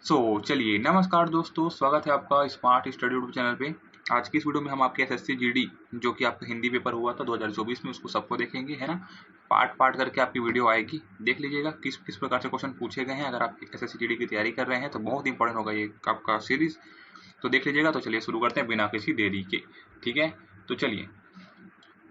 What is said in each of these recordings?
चलिए नमस्कार दोस्तों, स्वागत है आपका स्मार्ट स्टडी यूट्यूब चैनल पे। आज की इस वीडियो में हम आपके एसएससी जीडी जो कि आपका हिंदी पेपर हुआ था 2024 में, उसको सबको देखेंगे, है ना। पार्ट पार्ट करके आपकी वीडियो आएगी, देख लीजिएगा किस किस प्रकार से क्वेश्चन पूछे गए हैं। अगर आप एसएससी जीडी की तैयारी कर रहे हैं तो बहुत इंपॉर्टेंट होगा ये आपका सीरीज, तो देख लीजिएगा। तो चलिए शुरू करते हैं बिना किसी देरी के, ठीक है। तो चलिए,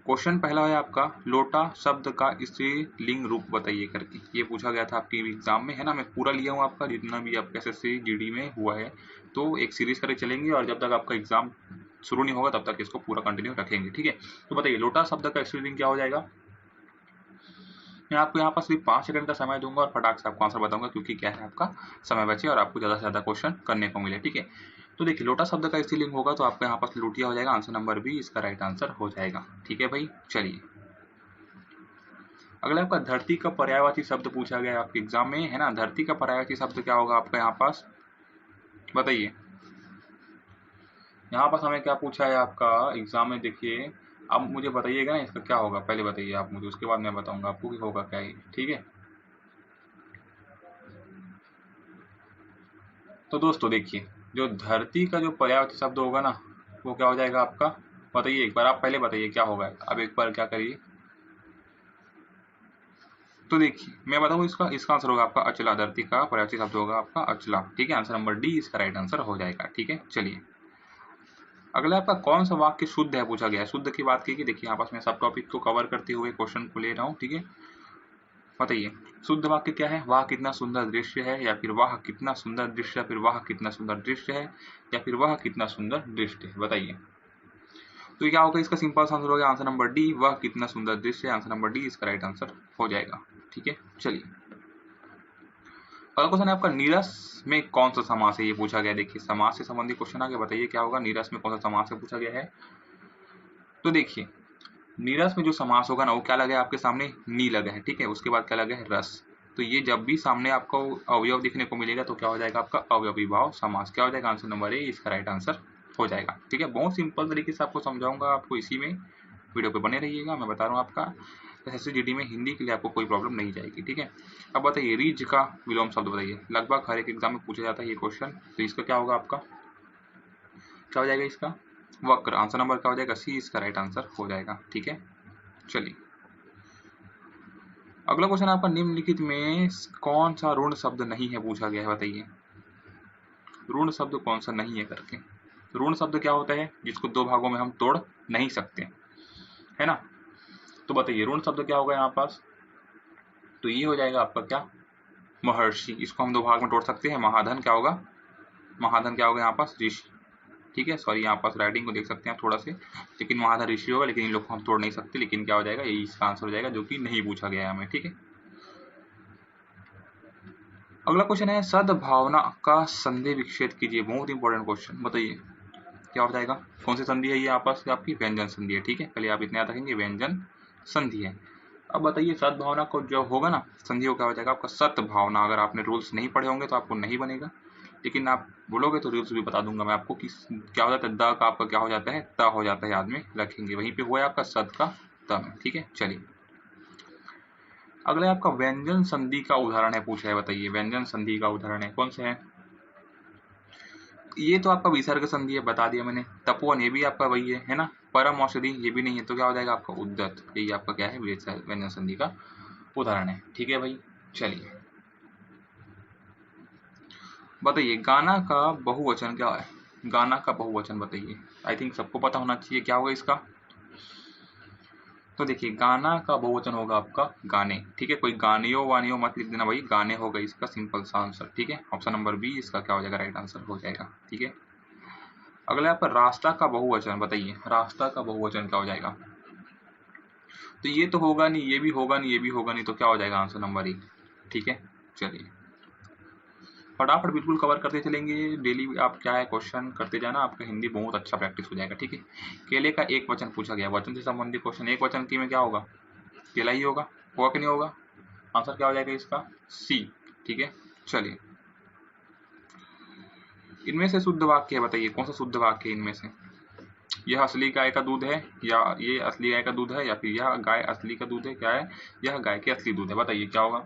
क्वेश्चन पहला है आपका, लोटा शब्द का स्त्रीलिंग रूप बताइए करके। ये पूछा गया था आपके एग्जाम में, है ना। मैं पूरा लिया हूँ आपका जितना भी आपका एसएससी जीडी में हुआ है, तो एक सीरीज करके चलेंगे और जब तक आपका एग्जाम शुरू नहीं होगा तब तक इसको पूरा कंटिन्यू रखेंगे, ठीक है। तो बताइए लोटा शब्द का स्त्रीलिंग क्या हो जाएगा। मैं आपको यहाँ पर सिर्फ 5 सेकंड का समय दूंगा और फटाक से आपको आंसर बताऊंगा, क्योंकि क्या है आपका समय बचे और आपको ज़्यादा से ज़्यादा क्वेश्चन करने को मिले, ठीक है। तो देखिए लोटा शब्द का स्त्रीलिंग होगा तो आपको यहाँ पास लुटिया हो जाएगा। आंसर नंबर बी इसका राइट आंसर हो जाएगा, ठीक है भाई। चलिए अगला आपका धरती का पर्यायवाची शब्द पूछा गया है आपके एग्जाम में, है ना। धरती का पर्यायवाची शब्द क्या होगा आपका यहाँ पास, बताइए। यहाँ पास हमें क्या पूछा है आपका एग्जाम में, देखिए। अब मुझे बताइएगा ना इसका क्या होगा, पहले बताइए आप मुझे, उसके बाद मैं बताऊंगा आपको कि होगा क्या ये, ठीक है। तो दोस्तों देखिए, जो धरती का जो पर्यायवाची शब्द होगा ना, वो क्या हो जाएगा आपका, बताइए एक बार। आप पहले बताइए क्या होगा, अब एक बार क्या करिए। तो देखिए मैं बताऊँ, इसका इसका आंसर होगा आपका अचला। धरती का पर्यायवाची शब्द होगा आपका अचला, ठीक है। आंसर नंबर डी इसका राइट आंसर हो जाएगा, ठीक है। चलिए अगला आपका कौन सा वाक्य शुद्ध है पूछा गया है। शुद्ध की बात की, देखिए आपस में सब टॉपिक को कवर करते हुए क्वेश्चन को ले रहा हूँ, ठीक है। बताइए शुद्ध वाक्य क्या है। वाह कितना सुंदर दृश्य है, या फिर वाह कितना सुंदर दृश्य, या फिर वाह कितना सुंदर दृश्य है, या फिर वाह कितना सुंदर दृश्य है, बताइए। तो क्या होगा इसका सिंपल आंसर होगा आंसर नंबर डी, वह कितना सुंदर दृश्य है। आंसर नंबर डी इसका राइट आंसर हो जाएगा, ठीक है। चलिए अगला क्वेश्चन है आपका, नीरस में कौन सा समास है, ये पूछा गया। देखिए समास से संबंधित क्वेश्चन आ गया, बताइए क्या होगा। नीरस में कौन सा समास है पूछा गया है। तो देखिए नीरस में जो समास होगा ना, वो क्या लगा है आपके सामने, नी लगा है, ठीक है। उसके बाद क्या लगा है, रस। तो ये जब भी सामने आपको अवयव दिखने को मिलेगा तो क्या हो जाएगा आपका अवयवी भाव समास, क्या हो जाएगा। आंसर नंबर ए इसका राइट आंसर हो जाएगा, ठीक है। बहुत सिंपल तरीके से आपको समझाऊंगा, आपको इसी में वीडियो पे बने रहिएगा। मैं बता रहा हूँ आपका एसएससी जीडी में हिंदी के लिए आपको कोई प्रॉब्लम नहीं जाएगी, ठीक है। अब बताइए रीझ का विलोम शब्द बताइए। लगभग हर एक एग्जाम में पूछा जाता है ये क्वेश्चन, तो इसका क्या होगा आपका, क्या हो जाएगा इसका, वक्र। आंसर नंबर क्या हो जाएगा, सी इसका राइट आंसर हो जाएगा, ठीक है। चलिए अगला क्वेश्चन आपका, निम्नलिखित में कौन सा ऋण शब्द नहीं है पूछा गया है, बताइए। ऋण शब्द कौन सा नहीं है करके। ऋण शब्द क्या होता है, जिसको दो भागों में हम तोड़ नहीं सकते, है ना। तो बताइए ऋण शब्द क्या होगा यहाँ पास, तो ये हो जाएगा आपका क्या, महर्षि। इसको हम दो भाग में तोड़ सकते हैं। महाधन क्या होगा, महाधन क्या होगा यहाँ पास, ऋषि, ठीक है। सॉरी यहाँ पास राइटिंग को देख सकते हैं थोड़ा से, लेकिन महाधन ऋषि होगा, लेकिन इन लोग को हम तोड़ नहीं सकते। लेकिन क्या हो जाएगा, यही इसका आंसर हो जाएगा, जो कि नहीं पूछा गया है हमें, ठीक है। अगला क्वेश्चन है, सद्भावना का संधि विच्छेद कीजिए। बहुत इंपॉर्टेंट क्वेश्चन, बताइए क्या हो जाएगा। कौन सी संधि है ये आपस आपकी, व्यंजन संधि है, ठीक है। पहले आप इतना याद रखेंगे, व्यंजन संधि है। अब बताइए सद्भावना को जो होगा ना, संधि को क्या हो जाएगा आपका सद्भावना। अगर आपने रूल्स नहीं पढ़े होंगे तो आपको नहीं बनेगा, लेकिन आप बोलोगे तो रूल्स भी बता दूंगा मैं आपको कि क्या हो जाता है, द का आपका क्या हो जाता है, त हो जाता है, याद में रखेंगे। वहीं पे हुआ है आपका सद का त में, ठीक है। चलिए अगला आपका व्यंजन संधि का उदाहरण है पूछा है, बताइए व्यंजन संधि का उदाहरण है कौन सा है। ये तो आपका विसर्ग संधि है, बता दिया मैंने। तपोवन ये भी आपका वही है ना। परम औषधि ये भी नहीं है, तो क्या हो जाएगा आपका उद्दत। यही आपका क्या है, व्यंजन संधि का उदाहरण है, ठीक है भाई। चलिए बताइए गाना का बहुवचन क्या है। गाना का बहुवचन बताइए, आई थिंक सबको पता होना चाहिए क्या होगा इसका। तो देखिए गाना का बहुवचन होगा आपका गाने, ठीक है। कोई गानियो वानियो मत लिख देना भाई, गाने होगा इसका सिंपल सा आंसर, ठीक है। ऑप्शन नंबर बी इसका क्या हो जाएगा, राइट आंसर हो जाएगा, ठीक है। अगला आपका रास्ता का बहुवचन बताइए। रास्ता का बहुवचन क्या हो जाएगा, तो ये तो होगा नहीं, ये भी होगा नहीं, ये भी होगा नहीं, तो क्या हो जाएगा आंसर नंबर ए, ठीक है। चलिए फटाफट बिल्कुल कवर करते चलेंगे डेली। आप क्या है क्वेश्चन करते जाना, आपका हिंदी बहुत अच्छा प्रैक्टिस हो जाएगा, ठीक है। केले का एक वचन पूछा गया, वचन से संबंधित क्वेश्चन। एक वचन की में क्या होगा, केला ही होगा कि नहीं होगा। आंसर क्या हो जाएगा इसका, सी, ठीक है। चलिए इनमें से शुद्ध वाक्य है, बताइए कौन सा शुद्ध वाक्य है इनमें से। यह असली गाय का दूध है, या ये असली गाय का दूध है, या फिर यह गाय असली का दूध है, क्या है, यह गाय के असली दूध है, बताइए क्या होगा।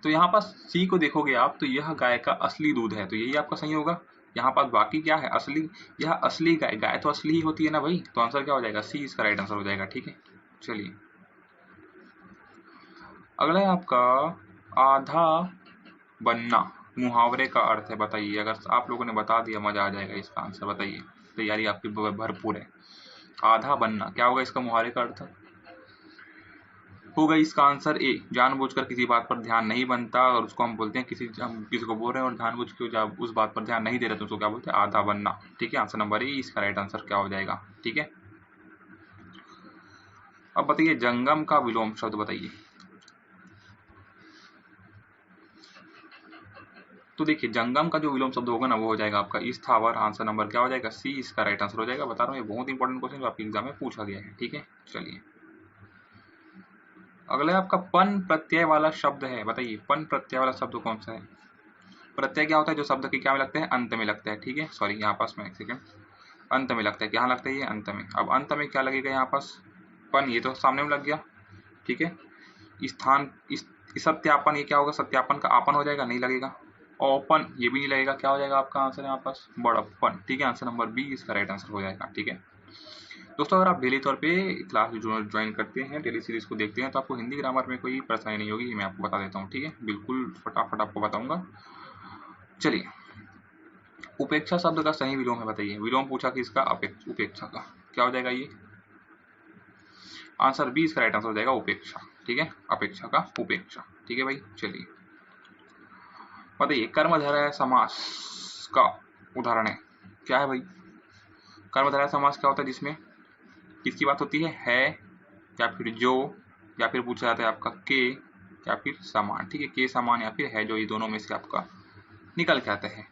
तो यहाँ पर सी को देखोगे आप तो यह गाय का असली दूध है, तो यही आपका सही होगा। यहाँ पर बाकी क्या है, असली, यह असली गाय, गाय तो असली ही होती है ना भाई, तो आंसर क्या हो जाएगा, सी इसका राइट आंसर हो जाएगा। ठीक है, चलिए अगला है आपका आधा बनना मुहावरे का अर्थ है, बताइए। अगर आप लोगों ने बता दिया मजा आ जाएगा इसका आंसर, बताइए, तैयारी आपकी भरपूर है। आधा बनना क्या होगा इसका मुहावरे का अर्थ होगा, इसका आंसर ए, जानबूझकर किसी बात पर ध्यान नहीं बनता, और उसको हम बोलते हैं हम किसी को बोल रहे हैं और जानबूझ के जब उस बात पर ध्यान नहीं दे रहे तो उसको क्या बोलते हैं, आधा बनना। ठीक है, आंसर नंबर ए इसका राइट आंसर क्या हो जाएगा। ठीक है, अब बताइए जंगम का विलोम शब्द बताइए। तो देखिए जंगम का जो विलोम शब्द होगा ना वो हो जाएगा आपका स्थावर। आंसर नंबर क्या हो जाएगा, सी इसका राइट आंसर हो जाएगा। बता रहा हूँ ये बहुत इंपॉर्टेंट क्वेश्चन आपके एग्जाम में पूछा गया है। ठीक है, चलिए अगला आपका पन प्रत्यय वाला शब्द है, बताइए पन प्रत्यय वाला शब्द कौन सा है। प्रत्यय क्या होता है, जो शब्द के क्या में लगता है, अंत में लगता है। ठीक है, सॉरी यहाँ पास में एक सेकंड, अंत में लगता है, क्या लगता है ये अंत में। अब अंत में क्या लगेगा यहाँ पास, पन, ये तो सामने में लग गया। ठीक है, स्थान सत्यापन, ये क्या होगा, सत्यापन का आपन हो जाएगा, नहीं लगेगा। ओपन ये भी नहीं लगेगा, क्या हो जाएगा आपका आंसर यहाँ पास, बड़प्पन। ठीक है, आंसर नंबर बी इसका राइट आंसर हो जाएगा। ठीक है दोस्तों, अगर आप डेली तौर पे क्लास ज्वाइन करते हैं, डेली सीरीज को देखते हैं, तो आपको हिंदी ग्रामर में कोई परेशानी नहीं होगी, मैं आपको बता देता हूँ। ठीक है, बिल्कुल फटाफट आपको बताऊंगा। चलिए उपेक्षा शब्द का सही विलोम है, बताइए। विलोम पूछा कि इसका उपेक्षा का क्या हो जाएगा, ये आंसर बी इसका राइट आंसर हो जाएगा, उपेक्षा। ठीक है, अपेक्षा का उपेक्षा। ठीक है भाई, चलिए बताइए कर्मधारय समास का उदाहरण है, क्या है भाई। कर्मधारय समास क्या होता है, जिसमें किसकी बात होती है या फिर जो, या फिर पूछा जाता है आपका के, या फिर समान। ठीक है, के समान या फिर है जो, ये दोनों में से आपका निकल के आता है।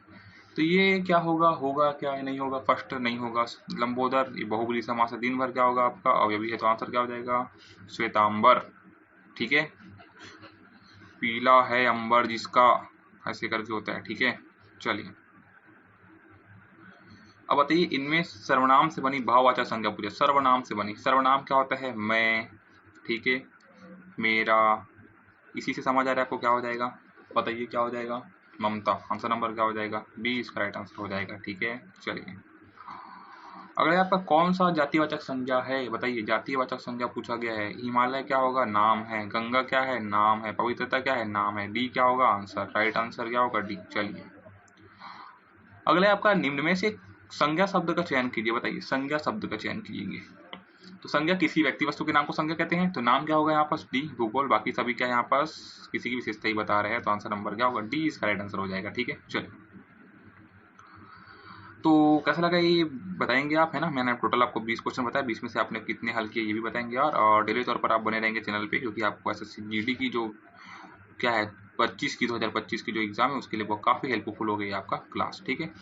तो ये क्या होगा, होगा क्या नहीं होगा, फर्स्ट नहीं होगा। लंबोदर ये बहुब्रीहि समास है। दिन भर क्या होगा आपका, अवयवी है, तो आंसर क्या हो जाएगा, श्वेतांबर। ठीक है, पीला है अंबर जिसका, ऐसे करके होता है। ठीक है, चलिए अब बताइए इनमें सर्वनाम से बनी भाववाचक संज्ञा पूछे। सर्वनाम से बनी, सर्वनाम क्या होता है, मैं, ठीक है, मेरा, इसी से समझ आ रहा है आपको, क्या हो जाएगा बताइए, क्या हो जाएगा, ममता। आंसर नंबर क्या हो जाएगा, बी इसका राइट आंसर हो जाएगा। ठीक है, चलिए अगर आपका कौन सा जातिवाचक संज्ञा है, बताइए। जातिवाचक संज्ञा पूछा गया है। हिमालय क्या होगा, नाम है। गंगा क्या है, नाम है। पवित्रता क्या है, नाम है। डी क्या होगा आंसर, राइट आंसर क्या होगा, डी। चलिए अगले आपका निम्न में से संज्ञा शब्द का चयन कीजिए, बताइए संज्ञा शब्द का चयन कीजिए। तो संज्ञा किसी व्यक्ति वस्तु के नाम को संज्ञा कहते हैं, तो नाम क्या होगा यहाँ पास, डी भूगोल। बाकी सभी क्या यहाँ पास किसी की विशेषता ही बता रहे हैं, तो आंसर नंबर क्या होगा, डी इसका राइट आंसर हो जाएगा। ठीक है, चलिए तो कैसा लगा ये बताएंगे आप, है ना। मैंने टोटल आपको 20 क्वेश्चन बताया, 20 में से आपने कितने हल किए ये भी बताएंगे यार। और डेली तौर पर आप बने रहेंगे चैनल पे, क्योंकि आपको एसएससी जीडी की जो क्या है 2025 की जो एग्जाम है उसके लिए वो काफ़ी हेल्पफुल हो गई है आपका क्लास। ठीक है।